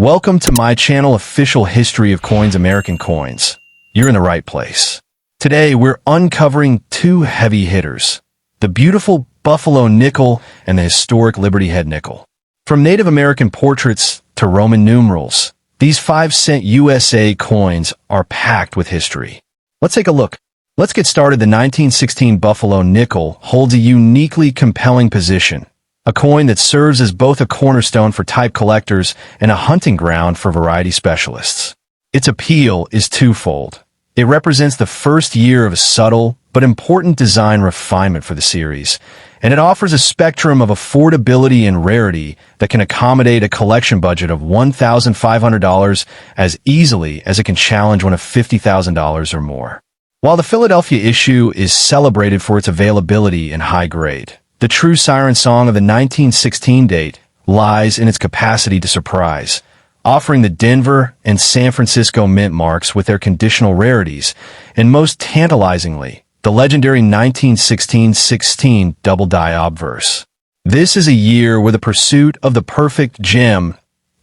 Welcome to my channel, Official History of Coins, American Coins. You're in the right place. Today, we're uncovering two heavy hitters, the beautiful BuffaloNickel and the historic LibertyHeadNickel. From Native American portraits to Roman numerals, these 5-cent USA coins are packed with history. Let's take a look. Let's get started. The 1916 BuffaloNickel holds a uniquely compelling position, a coin that serves as both a cornerstone for type collectors and a hunting ground for variety specialists. Its appeal is twofold. It represents the first year of a subtle but important design refinement for the series, and it offers a spectrum of affordability and rarity that can accommodate a collection budget of $1,500 as easily as it can challenge one of $50,000 or more. While the Philadelphia issue is celebrated for its availability and high grade, the true siren song of the 1916 date lies in its capacity to surprise, offering the Denver and San Francisco mint marks with their conditional rarities, and most tantalizingly, the legendary 1916 double-die obverse. This is a year where the pursuit of the perfect gem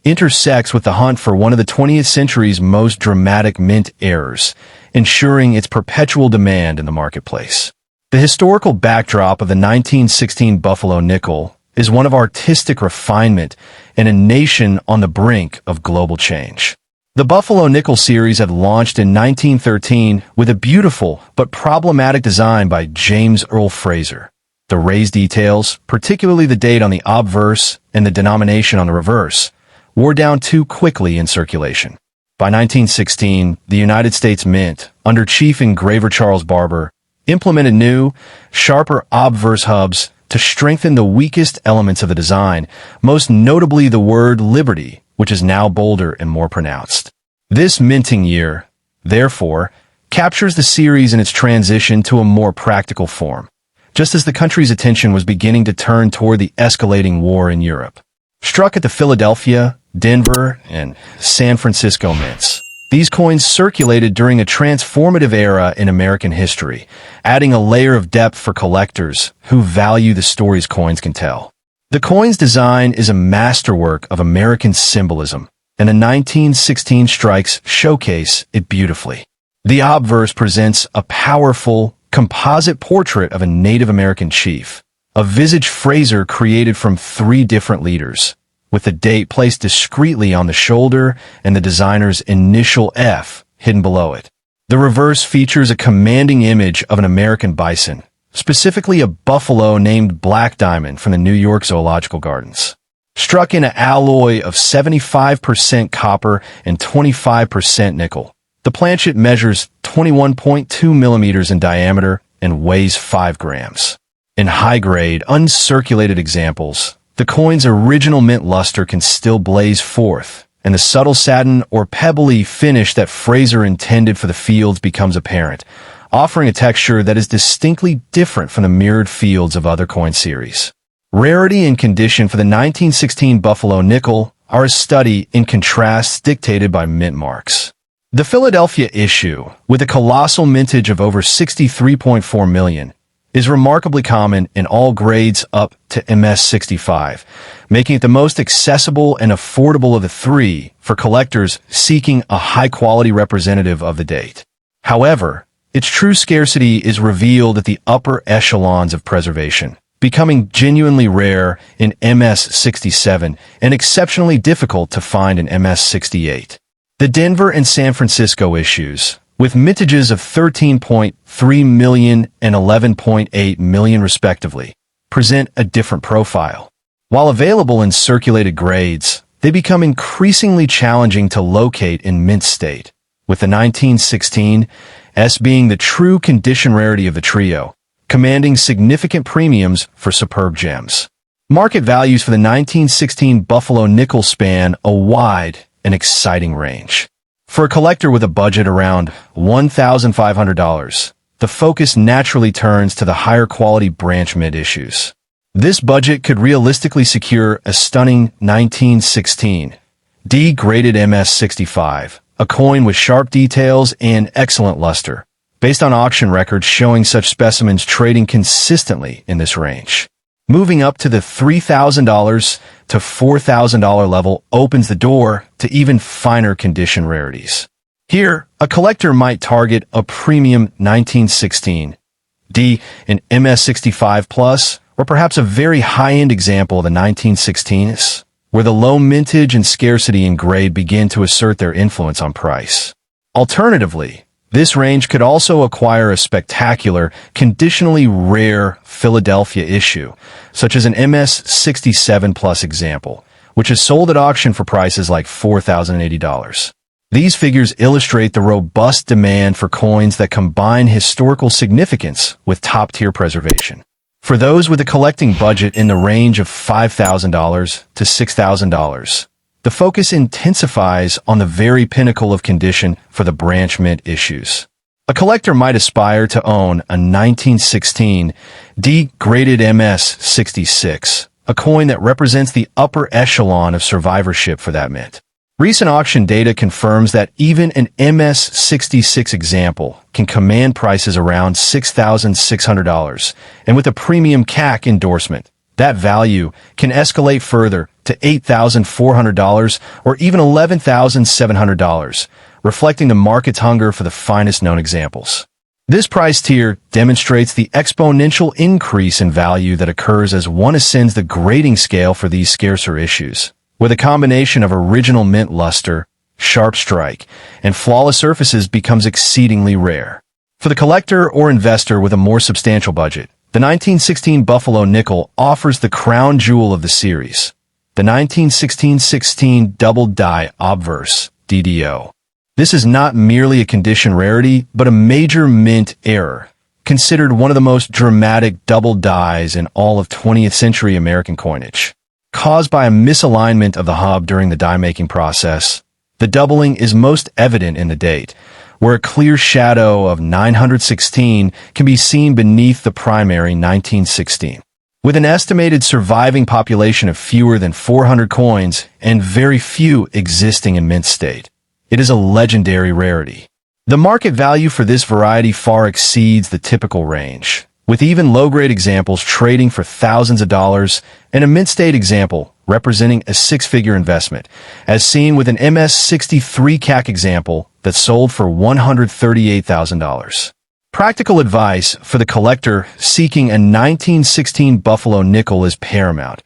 intersects with the hunt for one of the 20th century's most dramatic mint errors, ensuring its perpetual demand in the marketplace. The historical backdrop of the 1916 BuffaloNickel is one of artistic refinement and a nation on the brink of global change. The BuffaloNickel series had launched in 1913 with a beautiful but problematic design by James Earle Fraser. The raised details, particularly the date on the obverse and the denomination on the reverse, wore down too quickly in circulation. By 1916, the United States Mint, under Chief Engraver Charles Barber, implemented new, sharper obverse hubs to strengthen the weakest elements of the design, most notably the word Liberty, which is now bolder and more pronounced. This minting year, therefore, captures the series in its transition to a more practical form, just as the country's attention was beginning to turn toward the escalating war in Europe. Struck at the Philadelphia, Denver, and San Francisco mints, these coins circulated during a transformative era in American history, adding a layer of depth for collectors who value the stories coins can tell. The coin's design is a masterwork of American symbolism, and the 1916 strikes showcase it beautifully. The obverse presents a powerful, composite portrait of a Native American chief, a visage Fraser created from 3 different leaders, with the date placed discreetly on the shoulder and the designer's initial F hidden below it. The reverse features a commanding image of an American bison, specifically a buffalo named Black Diamond from the New York Zoological Gardens. Struck in an alloy of 75% copper and 25% nickel, the planchet measures 21.2 millimeters in diameter and weighs 5 grams. In high-grade, uncirculated examples, the coin's original mint luster can still blaze forth, and the subtle satin or pebbly finish that Fraser intended for the fields becomes apparent, offering a texture that is distinctly different from the mirrored fields of other coin series. Rarity and condition for the 1916 BuffaloNickel are a study in contrasts dictated by mint marks. The Philadelphia issue, with a colossal mintage of over 63.4 million, is remarkably common in all grades up to MS65, making it the most accessible and affordable of the 3 for collectors seeking a high-quality representative of the date. However, its true scarcity is revealed at the upper echelons of preservation, becoming genuinely rare in MS67 and exceptionally difficult to find in MS68. The Denver and San Francisco issues, with mintages of 13.3 million and 11.8 million respectively, present a different profile. While available in circulated grades, they become increasingly challenging to locate in mint state, with the 1916 S being the true condition rarity of the trio, commanding significant premiums for superb gems. Market values for the 1916 BuffaloNickel span a wide and exciting range. For a collector with a budget around $1,500, the focus naturally turns to the higher quality branch mint issues. This budget could realistically secure a stunning 1916 D-graded MS65, a coin with sharp details and excellent luster, based on auction records showing such specimens trading consistently in this range. Moving up to the $3,000 to $4,000 level opens the door to even finer condition rarities. Here, a collector might target a premium 1916 D in MS65 Plus, or perhaps a very high-end example of the 1916s, where the low mintage and scarcity in grade begin to assert their influence on price. Alternatively, this range could also acquire a spectacular, conditionally rare Philadelphia issue, such as an MS67 Plus example, which is sold at auction for prices like $4,080. These figures illustrate the robust demand for coins that combine historical significance with top-tier preservation. For those with a collecting budget in the range of $5,000 to $6,000, the focus intensifies on the very pinnacle of condition for the branch mint issues. A collector might aspire to own a 1916 D-graded MS66, a coin that represents the upper echelon of survivorship for that mint. Recent auction data confirms that even an MS66 example can command prices around $6,600, and with a premium CAC endorsement, that value can escalate further to $8,400 or even $11,700, reflecting the market's hunger for the finest known examples. This price tier demonstrates the exponential increase in value that occurs as one ascends the grading scale for these scarcer issues, where the combination of original mint luster, sharp strike, and flawless surfaces becomes exceedingly rare. For the collector or investor with a more substantial budget, the 1916 BuffaloNickel offers the crown jewel of the series, the 1916 Double Die Obverse, DDO. This is not merely a condition rarity, but a major mint error, considered one of the most dramatic double dies in all of 20th century American coinage. Caused by a misalignment of the hub during the die-making process, the doubling is most evident in the date, where a clear shadow of 916 can be seen beneath the primary 1916. With an estimated surviving population of fewer than 400 coins and very few existing in mint state, it is a legendary rarity. The market value for this variety far exceeds the typical range, with even low-grade examples trading for thousands of dollars and a mint-state example representing a six-figure investment, as seen with an MS63 CAC example that sold for $138,000. Practical advice for the collector seeking a 1916 BuffaloNickel is paramount,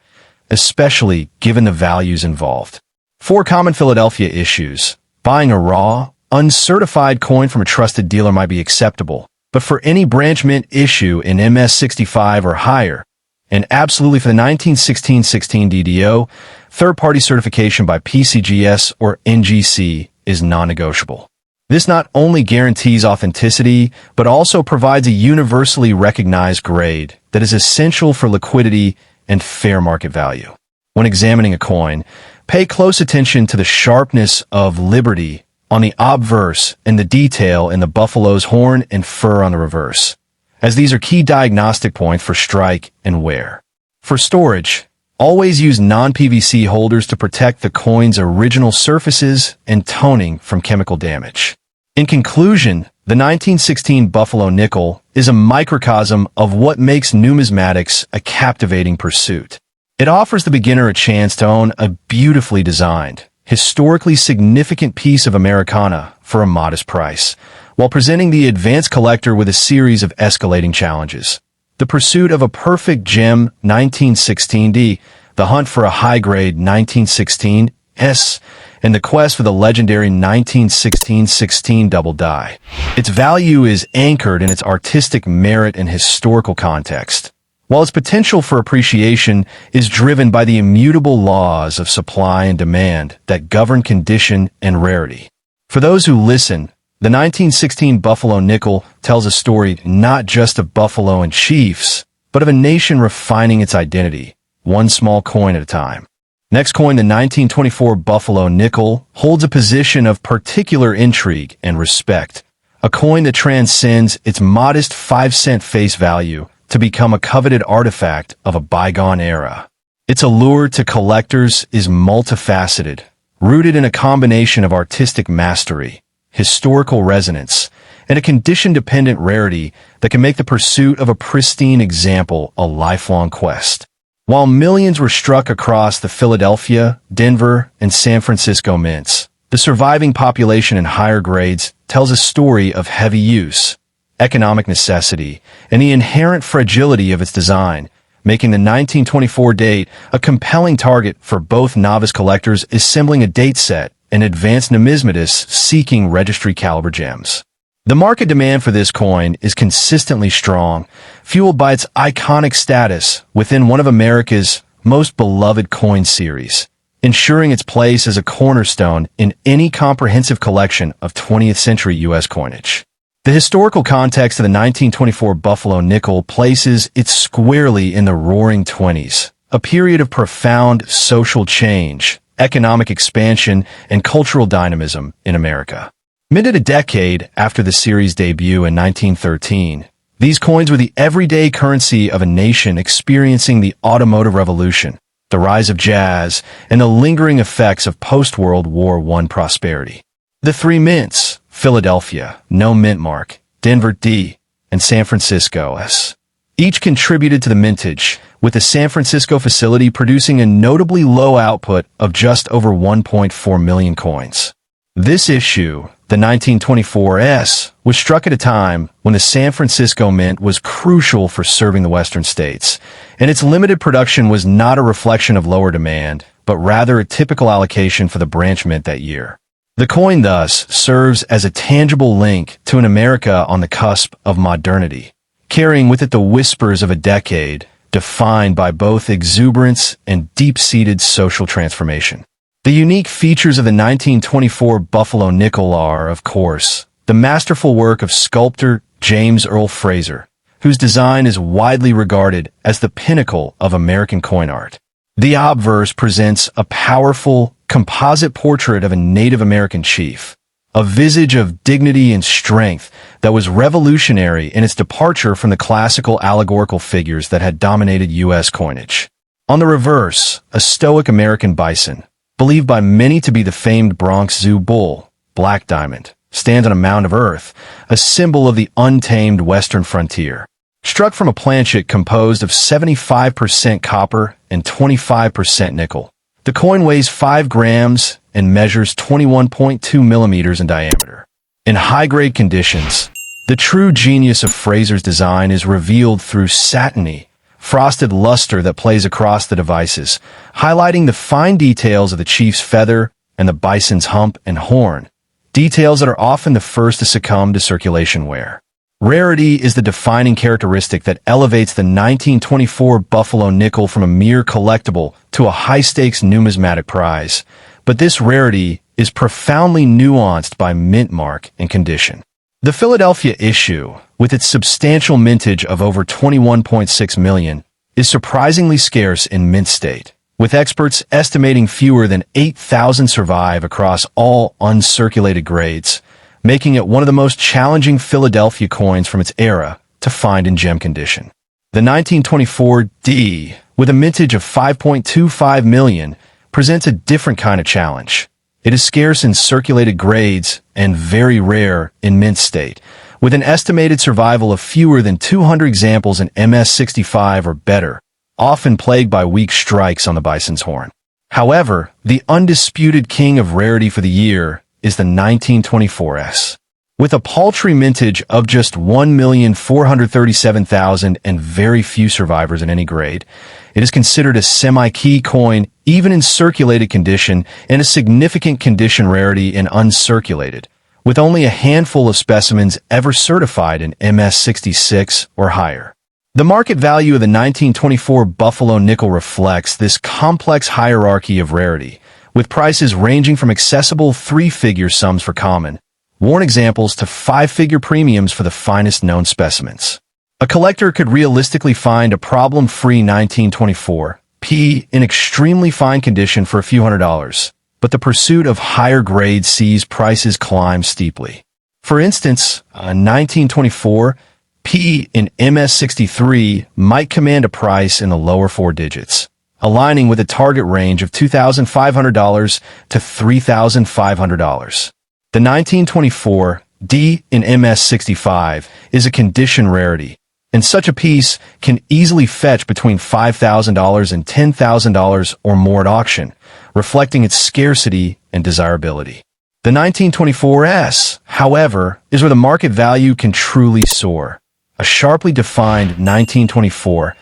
especially given the values involved. 4 common Philadelphia issues. Buying a raw, uncertified coin from a trusted dealer might be acceptable, but for any branch mint issue in MS65 or higher, and absolutely for the 1916 DDO, third-party certification by PCGS or NGC is non-negotiable. This not only guarantees authenticity, but also provides a universally recognized grade that is essential for liquidity and fair market value. When examining a coin, pay close attention to the sharpness of liberty on the obverse and the detail in the buffalo's horn and fur on the reverse, as these are key diagnostic points for strike and wear. For storage, always use non-PVC holders to protect the coin's original surfaces and toning from chemical damage. In conclusion, the 1916 BuffaloNickel is a microcosm of what makes numismatics a captivating pursuit. It offers the beginner a chance to own a beautifully designed, historically significant piece of Americana for a modest price, while presenting the advanced collector with a series of escalating challenges. The pursuit of a perfect gem 1916D, the hunt for a high-grade 1916S, and the quest for the legendary 1916 double die. Its value is anchored in its artistic merit and historical context, while its potential for appreciation is driven by the immutable laws of supply and demand that govern condition and rarity. For those who listen, the 1916 BuffaloNickel tells a story not just of Buffalo and Chiefs, but of a nation refining its identity, one small coin at a time. Next coin, the 1924 BuffaloNickel, holds a position of particular intrigue and respect, a coin that transcends its modest 5-cent face value to become a coveted artifact of a bygone era. Its allure to collectors is multifaceted, rooted in a combination of artistic mastery, historical resonance, and a condition-dependent rarity that can make the pursuit of a pristine example a lifelong quest. While millions were struck across the Philadelphia, Denver, and San Francisco mints, the surviving population in higher grades tells a story of heavy use, economic necessity, and the inherent fragility of its design, making the 1924 date a compelling target for both novice collectors assembling a date set and advanced numismatists seeking registry-caliber gems. The market demand for this coin is consistently strong, fueled by its iconic status within one of America's most beloved coin series, ensuring its place as a cornerstone in any comprehensive collection of 20th century U.S. coinage. The historical context of the 1924 BuffaloNickel places it squarely in the Roaring Twenties, a period of profound social change, economic expansion, and cultural dynamism in America. Minted a decade after the series' debut in 1913, these coins were the everyday currency of a nation experiencing the automotive revolution, the rise of jazz, and the lingering effects of post-World War I prosperity. The three mints, Philadelphia, no mint mark, Denver D, and San Francisco S, each contributed to the mintage, with the San Francisco facility producing a notably low output of just over 1.4 million coins. This issue, the 1924 S, was struck at a time when the San Francisco Mint was crucial for serving the western states, and its limited production was not a reflection of lower demand, but rather a typical allocation for the branch mint that year. The coin thus serves as a tangible link to an America on the cusp of modernity, carrying with it the whispers of a decade defined by both exuberance and deep-seated social transformation. The unique features of the 1924 BuffaloNickel are, of course, the masterful work of sculptor James Earle Fraser, whose design is widely regarded as the pinnacle of American coin art. The obverse presents a powerful, composite portrait of a Native American chief, a visage of dignity and strength that was revolutionary in its departure from the classical allegorical figures that had dominated U.S. coinage. On the reverse, a stoic American bison, believed by many to be the famed Bronx Zoo bull, Black Diamond, stands on a mound of earth, a symbol of the untamed western frontier. Struck from a planchet composed of 75% copper and 25% nickel, the coin weighs 5 grams and measures 21.2 millimeters in diameter. In high-grade conditions, the true genius of Fraser's design is revealed through satiny, frosted luster that plays across the devices, highlighting the fine details of the chief's feather and the bison's hump and horn, details that are often the first to succumb to circulation wear. Rarity is the defining characteristic that elevates the 1924 BuffaloNickel from a mere collectible to a high-stakes numismatic prize, but this rarity is profoundly nuanced by mint mark and condition. The Philadelphia issue, with its substantial mintage of over 21.6 million, is surprisingly scarce in mint state, with experts estimating fewer than 8,000 survive across all uncirculated grades, making it one of the most challenging Philadelphia coins from its era to find in gem condition. The 1924 D, with a mintage of 5.25 million, presents a different kind of challenge. It is scarce in circulated grades and very rare in mint state, with an estimated survival of fewer than 200 examples in MS65 or better, often plagued by weak strikes on the bison's horn. However, the undisputed king of rarity for the year is the 1924 S. With a paltry mintage of just 1,437,000 and very few survivors in any grade, it is considered a semi-key coin even in circulated condition and a significant condition rarity in uncirculated, with only a handful of specimens ever certified in MS66 or higher. The market value of the 1924 BuffaloNickel reflects this complex hierarchy of rarity, with prices ranging from accessible 3-figure sums for common, worn examples to 5-figure premiums for the finest known specimens. A collector could realistically find a problem-free 1924 P in extremely fine condition for a few $100s, but the pursuit of higher grades sees prices climb steeply. For instance, a 1924 P in MS63 might command a price in the lower 4 digits, aligning with a target range of $2,500 to $3,500. The 1924 D in MS65 is a condition rarity, and such a piece can easily fetch between $5,000 and $10,000 or more at auction, reflecting its scarcity and desirability. The 1924S, however, is where the market value can truly soar. A sharply defined 1924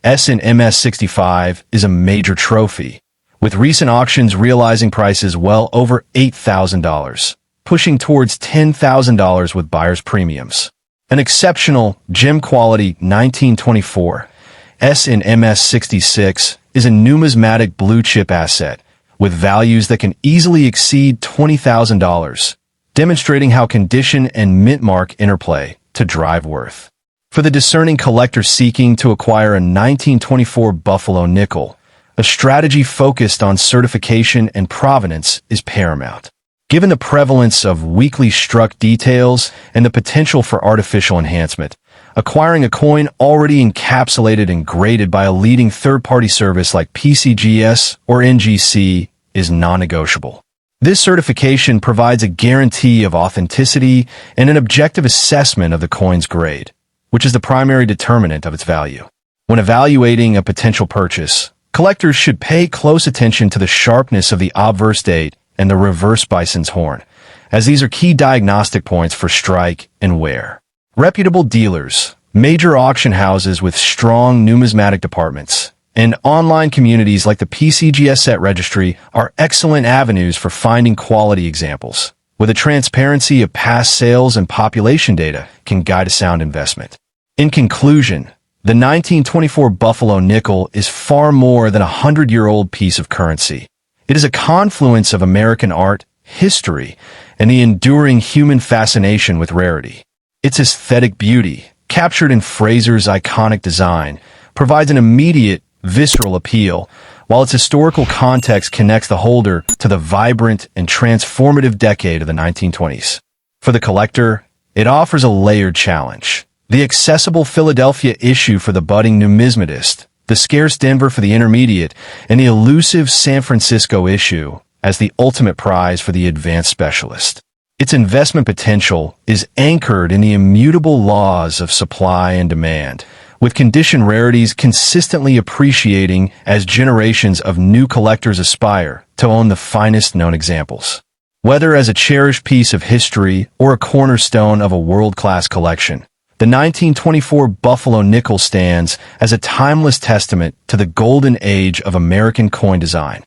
S in MS65 is a major trophy, with recent auctions realizing prices well over $8,000, pushing towards $10,000 with buyers' premiums. An exceptional, gem-quality 1924 S in MS66 is a numismatic blue-chip asset, with values that can easily exceed $20,000, demonstrating how condition and mint mark interplay to drive worth. For the discerning collector seeking to acquire a 1924 BuffaloNickel, a strategy focused on certification and provenance is paramount. Given the prevalence of weakly struck details and the potential for artificial enhancement, acquiring a coin already encapsulated and graded by a leading third-party service like PCGS or NGC is non-negotiable. This certification provides a guarantee of authenticity and an objective assessment of the coin's grade, which is the primary determinant of its value. When evaluating a potential purchase, collectors should pay close attention to the sharpness of the obverse date and the reverse bison's horn, as these are key diagnostic points for strike and wear. Reputable dealers, major auction houses with strong numismatic departments, and online communities like the PCGS Set Registry are excellent avenues for finding quality examples, where the transparency of past sales and population data can guide a sound investment. In conclusion, the 1924 BuffaloNickel is far more than a 100-year-old piece of currency. It is a confluence of American art, history, and the enduring human fascination with rarity. Its aesthetic beauty, captured in Fraser's iconic design, provides an immediate, visceral appeal, while its historical context connects the holder to the vibrant and transformative decade of the 1920s. For the collector, it offers a layered challenge. The accessible Philadelphia issue for the budding numismatist, the scarce Denver for the intermediate, and the elusive San Francisco issue as the ultimate prize for the advanced specialist. Its investment potential is anchored in the immutable laws of supply and demand, with condition rarities consistently appreciating as generations of new collectors aspire to own the finest known examples. Whether as a cherished piece of history or a cornerstone of a world-class collection, the 1924 BuffaloNickel stands as a timeless testament to the golden age of American coin design.